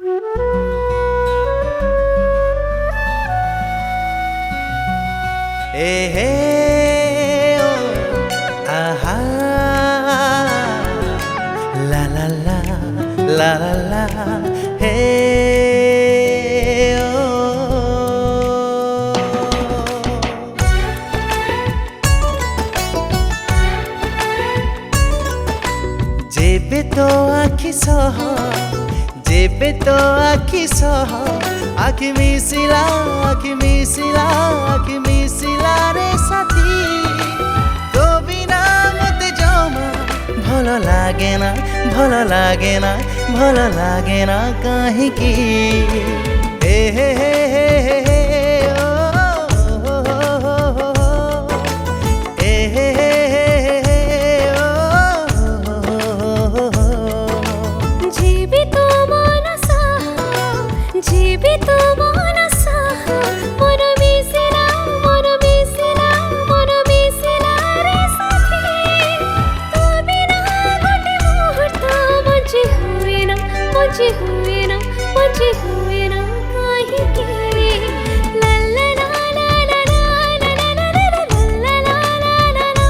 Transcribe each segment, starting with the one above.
ए हे ओ आहा ला ला ला ला ला ला हे ओ जेबे तो आखि सह जेबे तो आखि सह आखि मिसिला आखि मिसिला आखि मिसिला रे साथी तो बिना मते जमा भल लागे ना भल लागे ना भल लागे ना कहीं की हे हे हे हे हे ओ ए हे हे हे जीवित मनसा जीवित मनसा मन मिसिला मन मिसिला मन मिसिला रे साथी तो बिना गोटे मुहूर्त बंची हुए ना बंची हुए ना बंची हुए ना कहीं की ला ला ला ला ला ला ला ला ला ला ला ला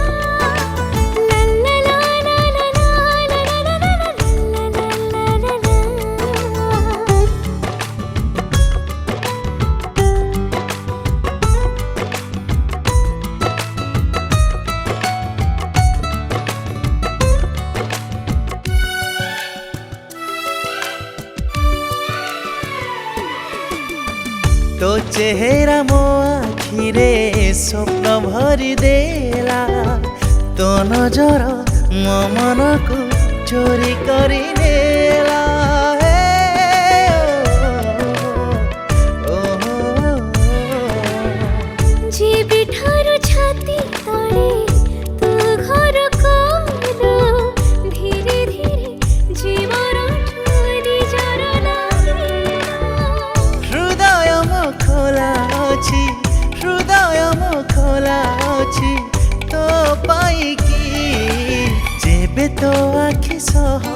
तो चेहरा मो आखिरे स्वप्न भरी देला तो नजर मो मन को चोरी करी नेला जीवी ठारू छाती तले तू घर करो धीरे धीरे जीवन ठोरी जर हृदय मो खोला अछि हृदय मो खोला अछि तो पाइकी जेबे तो आखि सह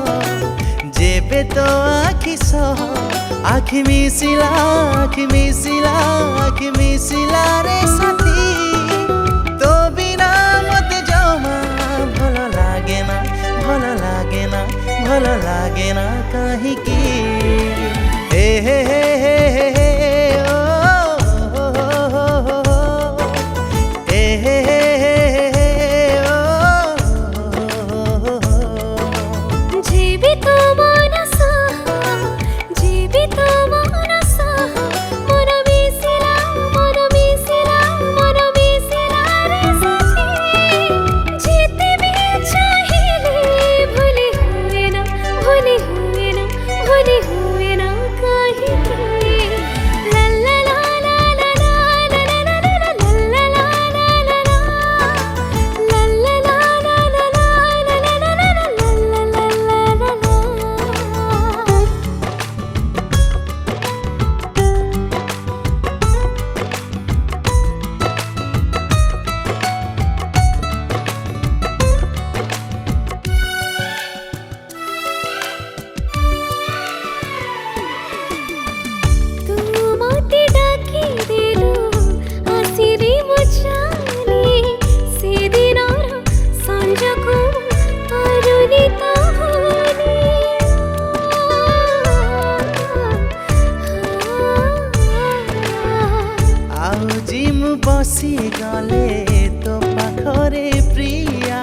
जेबे तो आखि सह आखि मिसिला आखि मिसिला आखि मिसिला रे साथी तो बिना मते जमा भल लागे ना भल लागे ना भल लागे ना कहीं की हे हे हे हे हे ओ ए हे हे ओ जीवित मनसा जीवित मनसा मन मिसिला मन मिसिला मन मिसिला रे साथी जीते भी चाहिए भूली हुए ना भूली हुए ना भूली हुए ना कहीं की ला ला ला ला ला ला ला ला ला ला ला ला तू मते डाकी देलु आसिरी मुचाली से दिनर संजको अरुनी ताहुनी आउ जिम बसी गले तो पाखरे प्रिया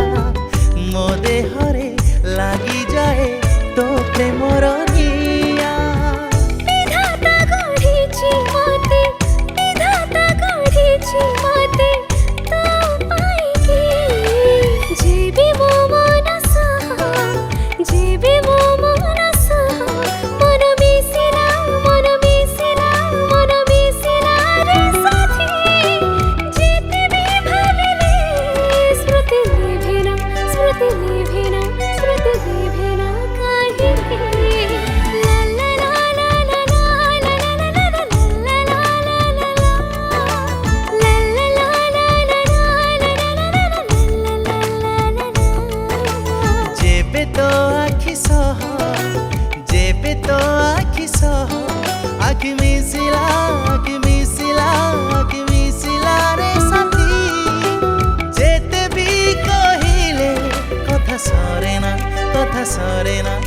मो देहरे लागी जाए तो प्रेमर निया विधाता गढ़िछि मते विधाता गढ़िछि मते तो पाइकी जीवी मो मनसा जीवी मो मनसा मन मिसिला मन मिसिला मन मिसिला रे साथी जीते भी भाविले स्मृति निभेना स्मृति निभेना स्मृति निभेना कहीं की ला ला ला ला ला ला ला ला ला ला ला ला ला ला ला ला ला సరేనా